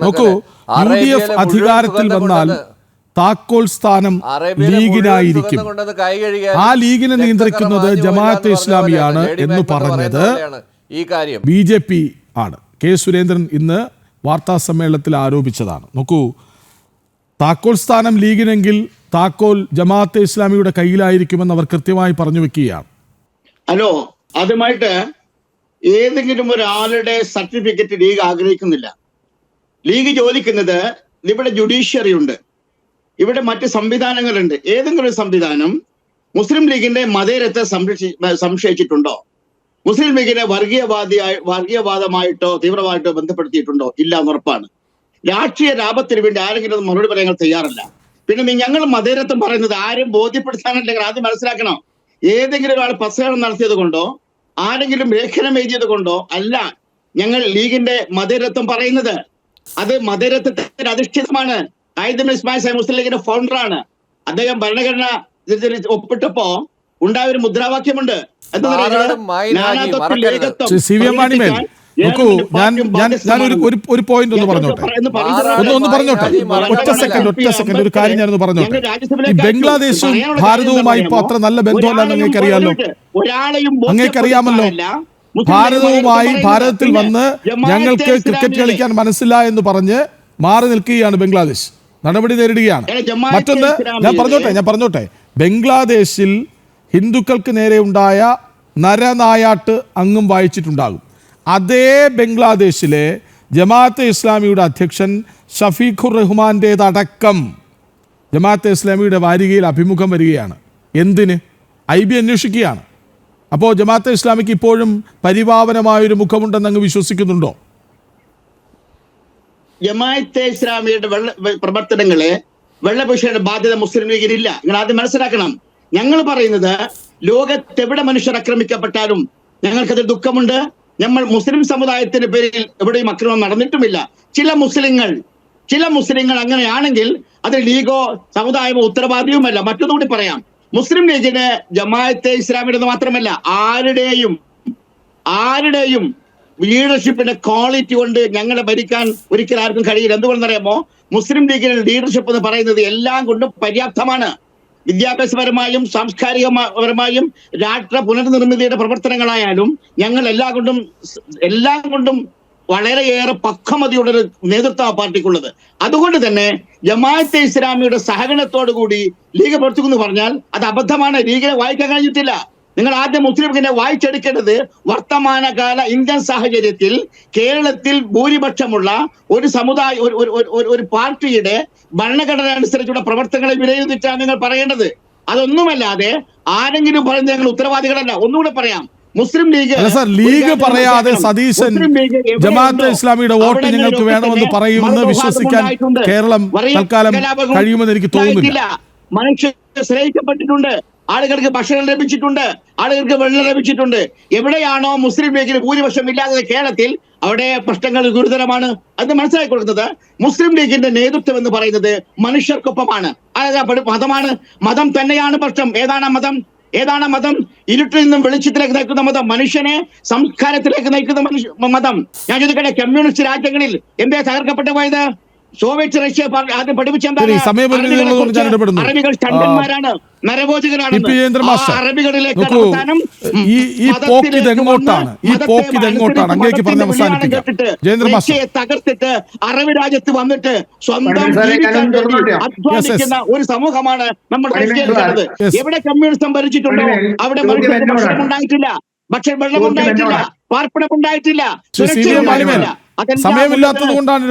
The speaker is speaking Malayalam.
നോക്കൂ, UDF അധികാരത്തിൽ വന്നാൽ താക്കോൽ സ്ഥാനം ലീഗിനായിരിക്കും. ആ ലീഗിനെ നിയന്ത്രിക്കുന്നത് ജമാഅത്തെ ഇസ്ലാമിയാണ് എന്ന് പറഞ്ഞത് BJP ആണ്. കെ സുരേന്ദ്രൻ ഇന്ന് വാർത്താ സമ്മേളനത്തിൽ ആരോപിച്ചതാണ്. നോക്കൂ, താക്കോൽ സ്ഥാനം ലീഗിനെങ്കിൽ താക്കോൽ ജമാഅത്തെ ഇസ്ലാമിയുടെ കയ്യിലായിരിക്കുമെന്ന് അവർ കൃത്യമായി പറഞ്ഞു വെക്കുകയാണ്. ഹലോ, അതുമായിട്ട് ഏതെങ്കിലും ഒരാളുടെ സർട്ടിഫിക്കറ്റ് ലീഗ് ആഗ്രഹിക്കുന്നില്ല. ലീഗ് ചോദിക്കുന്നത്, ഇവിടെ ജുഡീഷ്യറി ഉണ്ട്, ഇവിടെ മറ്റ് സംവിധാനങ്ങളുണ്ട്. ഏതെങ്കിലും ഒരു സംവിധാനം മുസ്ലിം ലീഗിന്റെ മതേതരത്തെ സംശയിച്ചിട്ടുണ്ടോ? മുസ്ലിം ലീഗിനെ വർഗീയവാദമായിട്ടോ തീവ്രമായിട്ടോ ബന്ധപ്പെടുത്തിയിട്ടുണ്ടോ? ഇല്ല എന്നുറപ്പാണ്. രാഷ്ട്രീയ ലാഭത്തിന് വേണ്ടി ആരെങ്കിലും മറുപടി പറയാൻ തയ്യാറല്ല. പിന്നെ ഞങ്ങൾ മതേതരത്വം പറയുന്നത് ആരും ബോധ്യപ്പെടുത്താനല്ലെങ്കിൽ ആദ്യം മനസ്സിലാക്കണം. ഏതെങ്കിലും ഒരാൾ പ്രസംഗം നടത്തിയത് കൊണ്ടോ ആരെങ്കിലും ലേഖനം എഴുതിയത് കൊണ്ടോ അല്ല ഞങ്ങൾ ലീഗിന്റെ മതേതരത്വം പറയുന്നത്. അത് മതേതരത്വത്തിന് അധിഷ്ഠിതമാണ്. ഇസ്മായിൽ മുസ്ലിം ലീഗിന്റെ ഫൗണ്ടറാണ്. അദ്ദേഹം ഭരണഘടന ഒപ്പിട്ടപ്പോ ഉണ്ടായ ഒരു മുദ്രാവാക്യമുണ്ട്. നോക്കൂ, ഞാൻ ഒരു പോയിന്റ് ഒന്ന് പറഞ്ഞോട്ടെ. ഒറ്റ സെക്കൻഡ് ഒരു കാര്യം ഞാനൊന്ന് പറഞ്ഞോട്ടെ. ഈ ബംഗ്ലാദേശും ഭാരതവുമായി ഇപ്പൊ അത്ര നല്ല ബന്ധമല്ലെന്ന് അങ്ങേക്കറിയാമല്ലോ. അങ്ങേക്കറിയാമല്ലോ, ഭാരതത്തിൽ വന്ന് ഞങ്ങൾക്ക് ക്രിക്കറ്റ് കളിക്കാൻ മനസ്സില്ല എന്ന് പറഞ്ഞ് മാറി നിൽക്കുകയാണ് ബംഗ്ലാദേശ്, നടപടി നേരിടുകയാണ്. മറ്റൊന്ന് ഞാൻ പറഞ്ഞോട്ടെ, ബംഗ്ലാദേശിൽ ഹിന്ദുക്കൾക്ക് നേരെ ഉണ്ടായ നരനായാട്ട് അങ്ങും വായിച്ചിട്ടുണ്ടാകും. അതേ ബംഗ്ലാദേശിലെ ജമാഅത്തെ ഇസ്ലാമിയുടെ അധ്യക്ഷൻ ഷഫീഖുർ റഹ്മാൻ്റേതടക്കം ജമാഅത്തെ ഇസ്ലാമിയുടെ വാരികയിൽ അഭിമുഖം വരികയാണ്. എന്തിന്? IB അന്വേഷിക്കുകയാണ്. അപ്പോൾ ജമാഅത്തെ ഇസ്ലാമിക്ക് ഇപ്പോഴും പരിപാവനമായൊരു മുഖമുണ്ടെന്ന് അങ്ങ് വിശ്വസിക്കുന്നുണ്ടോ? ജമാഅത്തെ ഇസ്ലാമിയുടെ പ്രവർത്തനങ്ങളെ വെള്ളപൂശേണ്ട ബാധ്യത മുസ്ലിം ലീഗിനില്ല. നിങ്ങൾ ആദ്യം മനസ്സിലാക്കണം. ഞങ്ങൾ പറയുന്നത് ലോകത്തെവിടെ മനുഷ്യർ ആക്രമിക്കപ്പെട്ടാലും ഞങ്ങൾക്കതിൽ ദുഃഖമുണ്ട്. നമ്മൾ മുസ്ലിം സമുദായത്തിന്റെ പേരിൽ എവിടെയും അക്രമം നടന്നിട്ടുമില്ല. ചില മുസ്ലിങ്ങൾ അങ്ങനെയാണെങ്കിൽ അത് ലീഗോ സമുദായമോ ഉത്തരവാദിയുമല്ല. മറ്റൊന്നുകൂടി പറയാം, മുസ്ലിം ലീഗിന് ജമാഅത്തെ ഇസ്ലാമിയുടെ മാത്രമല്ല ആരുടെയും ലീഡർഷിപ്പിന്റെ ക്വാളിറ്റി കൊണ്ട് ഞങ്ങളെ ഭരിക്കാൻ ഒരിക്കലും ആർക്കും കഴിയില്ല. എന്തുകൊണ്ടെന്നറിയാമോ? മുസ്ലിം ലീഗിന്റെ ലീഡർഷിപ്പ് എന്ന് പറയുന്നത് എല്ലാം കൊണ്ടും പര്യാപ്തമാണ്. വിദ്യാഭ്യാസപരമായും സാംസ്കാരികപരമായും രാഷ്ട്ര പുനർനിർമ്മിതിയുടെ പ്രവർത്തനങ്ങളായാലും ഞങ്ങൾ എല്ലാം കൊണ്ടും വളരെയേറെ പക്വമതിയുള്ളൊരു നേതൃത്വ പാർട്ടിക്കുള്ളത്. അതുകൊണ്ട് തന്നെ ജമാഅത്തെ ഇസ്ലാമിയുടെ സഹകരണത്തോടു കൂടി ലീഗ് പ്രവർത്തിക്കുന്നു പറഞ്ഞാൽ അത് അബദ്ധമാണ്. ലീഗിനെ വായിക്കാൻ കഴിഞ്ഞിട്ടില്ല. നിങ്ങൾ ആദ്യം മുസ്ലിം ലീഗിനെ വായിച്ചെടുക്കേണ്ടത് വർത്തമാനകാല ഇന്ത്യൻ സാഹചര്യത്തിൽ കേരളത്തിൽ ഭൂരിപക്ഷമുള്ള ഒരു സമുദായ ഒരു പാർട്ടിയുടെ ഭരണഘടന അനുസരിച്ചുള്ള പ്രവർത്തനങ്ങളെ വിലയിരുത്തിയിട്ടാണ് നിങ്ങൾ പറയേണ്ടത്. അതൊന്നുമല്ലാതെ ആരെങ്കിലും പറഞ്ഞ് ഞങ്ങൾ ഉത്തരവാദികളല്ല. ഒന്നുകൂടെ പറയാം, മുസ്ലിം ലീഗ് പറയാതെ സതീശൻ ജമാഅത്തെ ഇസ്ലാമിയുടെ വോട്ട് നിങ്ങൾക്ക് വേണമെന്ന് പറയുമെന്ന് വിശ്വസിക്കാൻ കേരളം തൽക്കാലം കഴിയുമെന്ന് എനിക്ക് തോന്നുന്നില്ല. മനുഷ്യർ ശ്രയിക്കപ്പെട്ടിട്ടുണ്ട്, ആളുകൾക്ക് ഭക്ഷണം ലഭിച്ചിട്ടുണ്ട്, ആളുകൾക്ക് വെള്ളം ലഭിച്ചിട്ടുണ്ട്. എവിടെയാണോ മുസ്ലിം ലീഗിന് ഭൂരിപക്ഷം ഇല്ലാത്തത് കേരളത്തിൽ, അവിടെ പ്രശ്നങ്ങൾ ഗുരുതരമാണ്. അത് മനസ്സിലാക്കി കൊടുക്കുന്നത് മുസ്ലിം ലീഗിന്റെ നേതൃത്വം എന്ന് പറയുന്നത് മനുഷ്യർക്കൊപ്പമാണ്. മതമാണ്, മതം തന്നെയാണ് പ്രശ്നം. ഏതാണ് മതം? ഇരുട്ടിൽ നിന്നും വെളിച്ചത്തിലേക്ക് നയിക്കുന്ന മതം, മനുഷ്യനെ സംസ്കാരത്തിലേക്ക് നയിക്കുന്ന മതം. ഞാൻ ചോദിക്കട്ടെ, കമ്മ്യൂണിസ്റ്റ് രാജ്യങ്ങളിൽ എന്തേ തകർക്കപ്പെട്ടു പോയത്? സോവിയറ്റ് റഷ്യ ആദ്യം പഠിപ്പിച്ചെന്താണ്? അറബികൾ ചണ്ടന്മാരാണ്, നരഭോജികളാണ്. റഷ്യയെ തകർത്തിട്ട് അറബ് രാജ്യത്ത് വന്നിട്ട് സ്വന്തം അധ്വാനിക്കുന്ന ഒരു സമൂഹമാണ് നമ്മൾ റഷ്യയിലുള്ളത്. എവിടെ കമ്മ്യൂണിസം ഭരിച്ചിട്ടുണ്ടോ അവിടെ ഭക്ഷണം ഉണ്ടായിട്ടില്ല, വെള്ളം ഉണ്ടായിട്ടില്ല, പാർപ്പിടം ഉണ്ടായിട്ടില്ല, സുരക്ഷ ഉണ്ടായിട്ടില്ല. സമയമില്ലാത്തത് കൊണ്ടാണ്